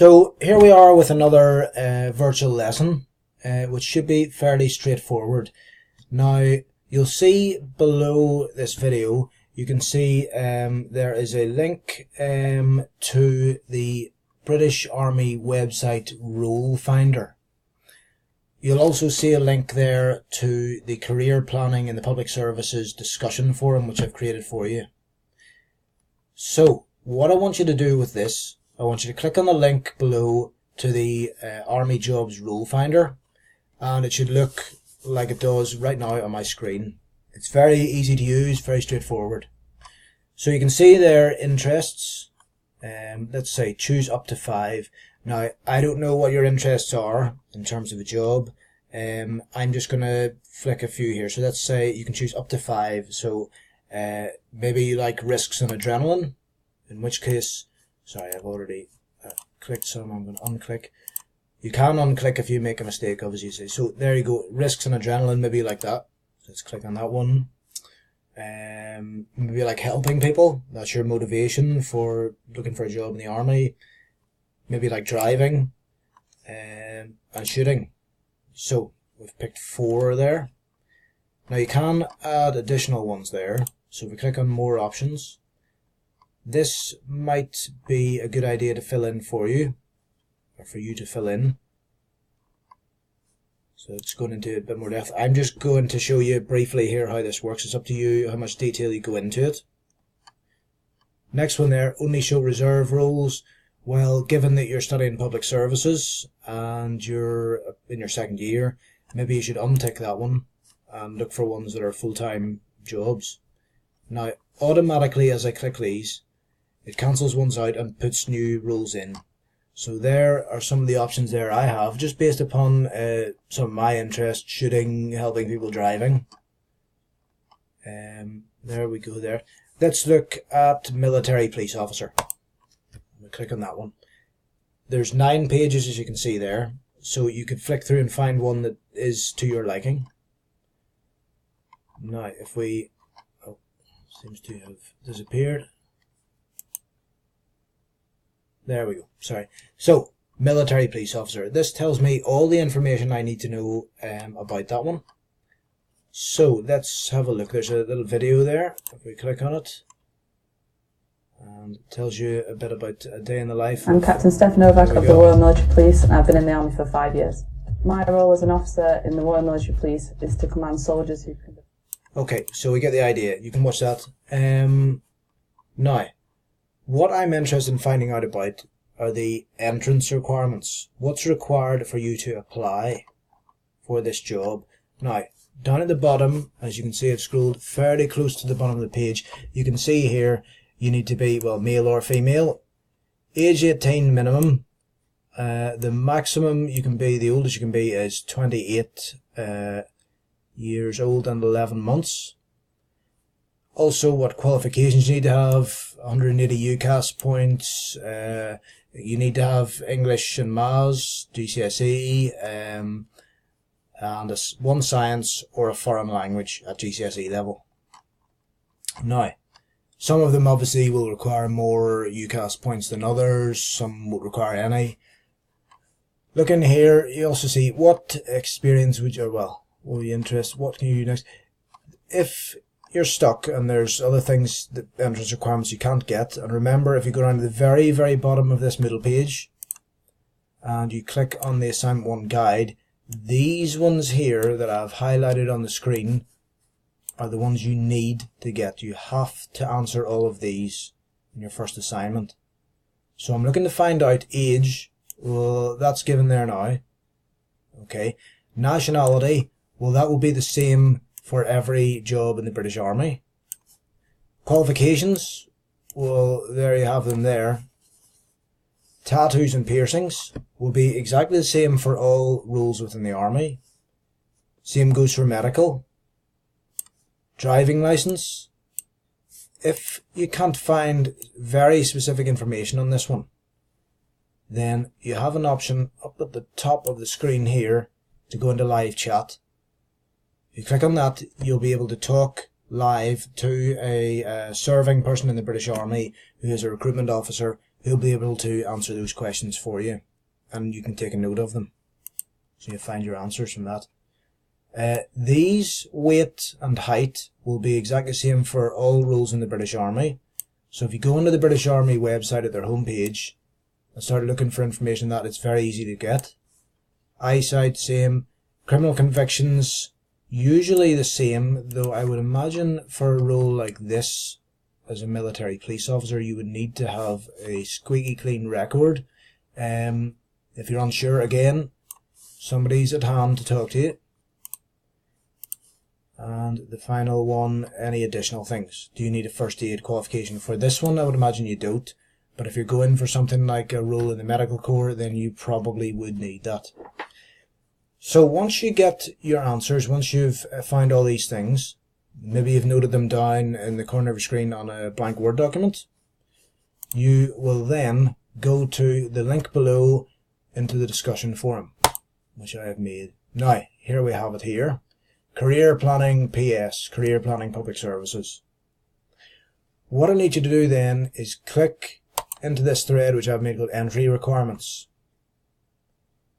So here we are with another virtual lesson, which should be fairly straightforward. Now you'll see below this video, you can see there is a link to the British Army website Role Finder. You'll also see a link there to the Career Planning in the Public Services discussion forum, which I've created for you. So what I want you to do with this, I want you to click on the link below to the Army Jobs Role Finder, and it should look like it does right now on my screen. It's very easy to use, very straightforward. So you can see their interests. Let's say choose up to 5. Now I don't know what your interests are in terms of a job. I'm just going to flick a few here. So let's say you can choose up to 5. So maybe you like risks and adrenaline, in which case, sorry, I've already clicked some. I'm going to unclick. You can unclick if you make a mistake, obviously. So there you go, risks and adrenaline, maybe you like that. Let's click on that one. Maybe like helping people. That's your motivation for looking for a job in the army. Maybe like driving and shooting. So we've picked 4 there. Now you can add additional ones there. So if we click on more options, this might be a good idea to fill in for you, or for you to fill in. So it's going into a bit more depth. I'm just going to show you briefly here how this works. It's up to you how much detail you go into it. Next one there, only show reserve roles. Well, given that you're studying public services and you're in your 2nd year, maybe you should untick that one and look for ones that are full-time jobs. Now, automatically as I click these, it cancels ones out and puts new roles in. So there are some of the options there I have, just based upon some of my interest, shooting, helping people, driving. There we go there. Let's look at military police officer. We'll click on that one. There's 9 pages, as you can see there. So you could flick through and find one that is to your liking. Now, if we... Oh, seems to have disappeared. There we go, sorry. So, military police officer. This tells me all the information I need to know about that one. So, let's have a look. There's a little video there. If we click on it, and it tells you a bit about a day in the life. I'm Captain Steph Novak of the Royal Military Police, and I've been in the Army for 5 years. My role as an officer in the Royal Military Police is to command soldiers who can... Okay, so we get the idea. You can watch that. Now, what I'm interested in finding out about are the entrance requirements. What's required for you to apply for this job? Now, down at the bottom, as you can see, I've scrolled fairly close to the bottom of the page. You can see here, you need to be, well, male or female. Age 18 minimum. The maximum you can be, the oldest you can be, is 28 years old and 11 months. Also, what qualifications you need to have: 180 UCAS points. You need to have English and Maths, GCSE, and one science or a foreign language at GCSE level. Now, some of them obviously will require more UCAS points than others. Some won't require any. Look in here, you also see what experience would you, well, what are you interested? What can you do next? If you're stuck and there's other things, that entrance requirements you can't get, and remember, if you go down to the very, very bottom of this middle page and you click on the assignment 1 guide, these ones here that I've highlighted on the screen are the ones you need to get. You have to answer all of these in your first assignment. So I'm looking to find out age. Well, that's given there now. Okay. Nationality. Well, that will be the same for every job in the British Army. Qualifications, well, there you have them there. Tattoos and piercings will be exactly the same for all roles within the Army. Same goes for medical. Driving license. If you can't find very specific information on this one, then you have an option up at the top of the screen here to go into live chat. If you click on that, you'll be able to talk live to a serving person in the British Army who is a recruitment officer who'll be able to answer those questions for you, and you can take a note of them so you find your answers from that. These weight and height will be exactly the same for all roles in the British Army. So if you go into the British Army website at their homepage and start looking for information that, it's very easy to get. Eyesight, same. Criminal convictions, usually the same, though I would imagine for a role like this, as a military police officer, you would need to have a squeaky clean record. If you're unsure, again, somebody's at hand to talk to you. And the final one, any additional things. Do you need a first aid qualification? For this one, I would imagine you don't. But if you're going for something like a role in the medical corps, then you probably would need that. So once you get your answers, once you've found all these things, maybe you've noted them down in the corner of your screen on a blank Word document, you will then go to the link below into the discussion forum, which I have made. Now, here we have it here. Career Planning PS, Career Planning Public Services. What I need you to do then is click into this thread which I've made called Entry Requirements.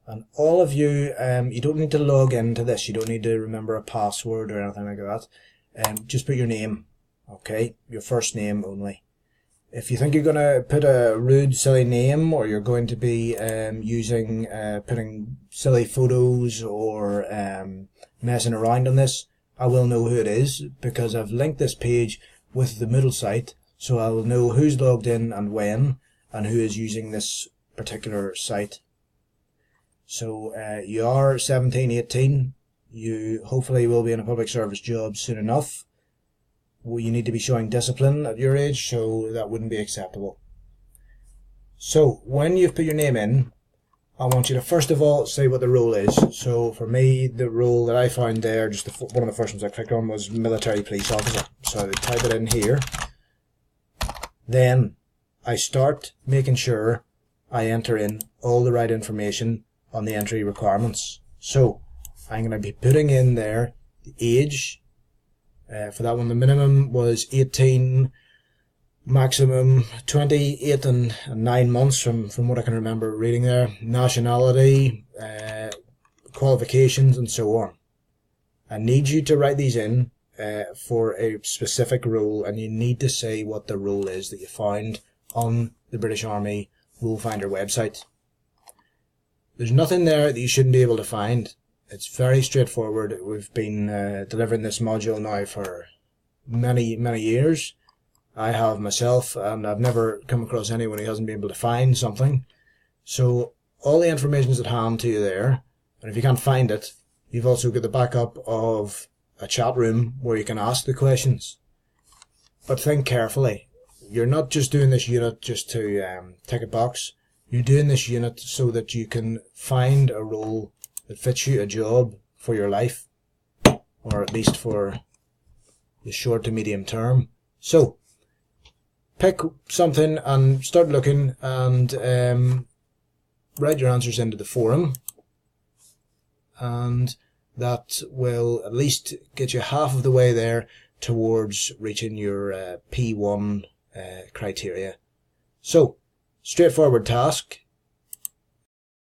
And all of you, you don't need to log into this, you don't need to remember a password or anything like that. Just put your name, okay? Your first name only. If you think you're going to put a rude, silly name, or you're going to be putting silly photos or messing around on this, I will know who it is, because I've linked this page with the Moodle site, so I will know who's logged in and when, and who is using this particular site. So you are 17, 18, you hopefully will be in a public service job soon enough. Well, you need to be showing discipline at your age, so that wouldn't be acceptable. So when you've put your name in, I want you to first of all say what the role is. So for me, the role that I found there, just one of the first ones I clicked on, was military police officer. So I type it in here. Then I start making sure I enter in all the right information on the entry requirements. So I'm going to be putting in there the age. For that one, the minimum was 18, maximum 28 and 9 months from what I can remember reading there. Nationality, qualifications, and so on. I need you to write these in for a specific role, and you need to say what the role is that you found on the British Army Role Finder website. There's nothing there that you shouldn't be able to find. It's very straightforward. We've been delivering this module now for many, many years. I have myself, and I've never come across anyone who hasn't been able to find something. So all the information is at hand to you there. And if you can't find it, you've also got the backup of a chat room where you can ask the questions. But think carefully. You're not just doing this unit just to tick a box. You're doing this unit so that you can find a role that fits you, a job for your life, or at least for the short to medium term. So pick something and start looking, and write your answers into the forum, and that will at least get you half of the way there towards reaching your P1 criteria. So straightforward task.